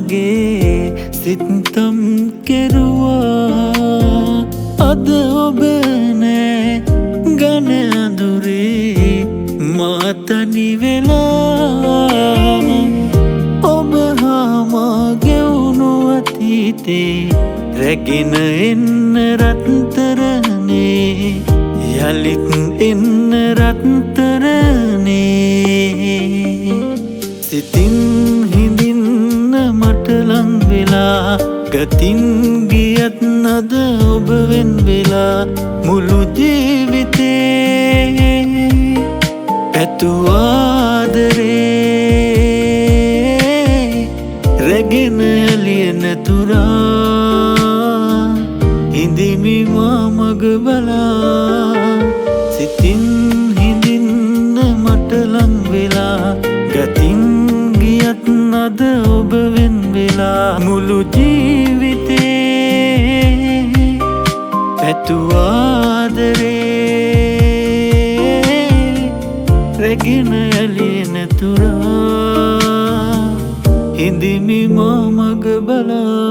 මගේ සිත්තම් කෙරුවා අද ඔබ නෑ ගන අඳුරේ මා තනි වෙලා ඔබ හා මා ගෙවුණු අතීතේ රැගෙන එන්න රත්තරනේ යලිත් එන්න රත්තරනේ සිතින් හිඳින්න මට ලං වෙලා ගතින් ගියත් නද ඔබ වෙන් වෙලා මුළු ජීවිතේ පැතු ආදරේ රැගෙන යලියන තුරා හිඳිමි මා මග බලා සිතින් හිඳින්න මට ලං වෙලා ගතින් ගියත් නද ඔබ වෙන් වෙලා මුළු ජීවිතේ පැතු ආදරේ රැගෙන යලියන තුරා හිඳිමි මා මග බලා